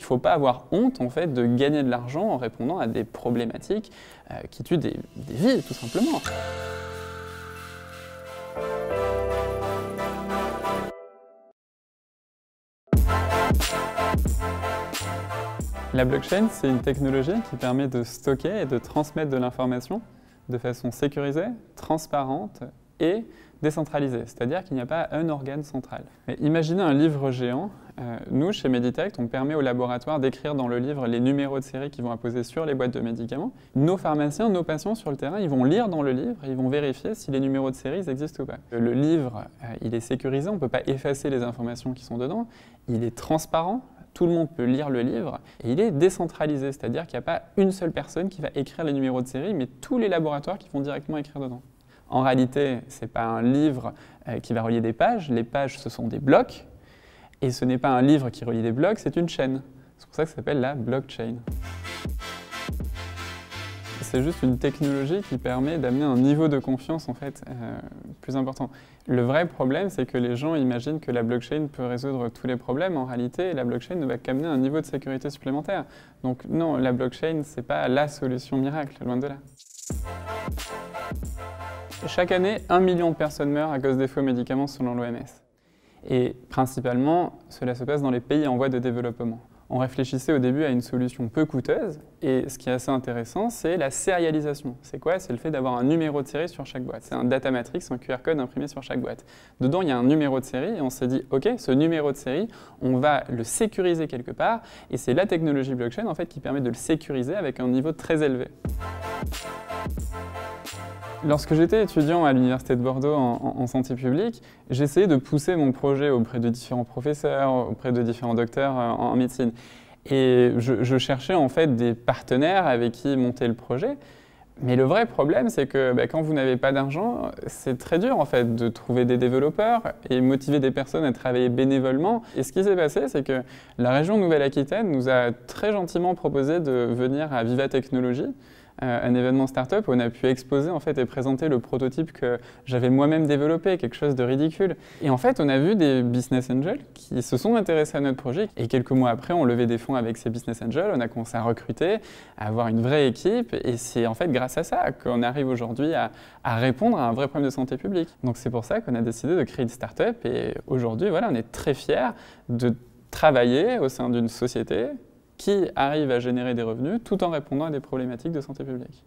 faut pas avoir honte en fait de gagner de l'argent en répondant à des problématiques qui tuent des vies tout simplement. La blockchain, c'est une technologie qui permet de stocker et de transmettre de l'information de façon sécurisée, transparente et décentralisée, c'est-à-dire qu'il n'y a pas un organe central. Et imaginez un livre géant. Nous, chez Meditect, on permet au laboratoire d'écrire dans le livre les numéros de série qui vont apposer sur les boîtes de médicaments. Nos pharmaciens, nos patients sur le terrain, ils vont lire dans le livre et ils vont vérifier si les numéros de série existent ou pas. Le livre, il est sécurisé, on ne peut pas effacer les informations qui sont dedans. Il est transparent. Tout le monde peut lire le livre et il est décentralisé, c'est-à-dire qu'il n'y a pas une seule personne qui va écrire les numéros de série, mais tous les laboratoires qui vont directement écrire dedans. En réalité, ce n'est pas un livre qui va relier des pages. Les pages, ce sont des blocs. Et ce n'est pas un livre qui relie des blocs, c'est une chaîne. C'est pour ça que ça s'appelle la blockchain. C'est juste une technologie qui permet d'amener un niveau de confiance en fait, plus important. Le vrai problème, c'est que les gens imaginent que la blockchain peut résoudre tous les problèmes. En réalité, la blockchain ne va qu'amener un niveau de sécurité supplémentaire. Donc non, la blockchain, ce n'est pas la solution miracle, loin de là. Chaque année, 1 million de personnes meurent à cause des faux médicaments selon l'OMS. Et principalement, cela se passe dans les pays en voie de développement. On réfléchissait au début à une solution peu coûteuse, et ce qui est assez intéressant, c'est la sérialisation. C'est quoi? C'est le fait d'avoir un numéro de série sur chaque boîte. C'est un data matrix, un QR code imprimé sur chaque boîte. Dedans, il y a un numéro de série, et on s'est dit, OK, ce numéro de série, on va le sécuriser quelque part, et c'est la technologie blockchain en fait, qui permet de le sécuriser avec un niveau très élevé. Lorsque j'étais étudiant à l'Université de Bordeaux en santé publique, j'essayais de pousser mon projet auprès de différents professeurs, auprès de différents docteurs en médecine. Et je cherchais en fait des partenaires avec qui monter le projet. Mais le vrai problème, c'est que quand vous n'avez pas d'argent, c'est très dur en fait de trouver des développeurs et motiver des personnes à travailler bénévolement. Et ce qui s'est passé, c'est que la région Nouvelle-Aquitaine nous a très gentiment proposé de venir à Viva Technologies, un événement start-up où on a pu exposer en fait, et présenter le prototype que j'avais moi-même développé, quelque chose de ridicule. Et en fait, on a vu des business angels qui se sont intéressés à notre projet. Et quelques mois après, on levait des fonds avec ces business angels, on a commencé à recruter, à avoir une vraie équipe. Et c'est en fait grâce à ça qu'on arrive aujourd'hui à répondre à un vrai problème de santé publique. Donc c'est pour ça qu'on a décidé de créer une start-up. Et aujourd'hui, voilà, on est très fiers de travailler au sein d'une société qui arrive à générer des revenus tout en répondant à des problématiques de santé publique.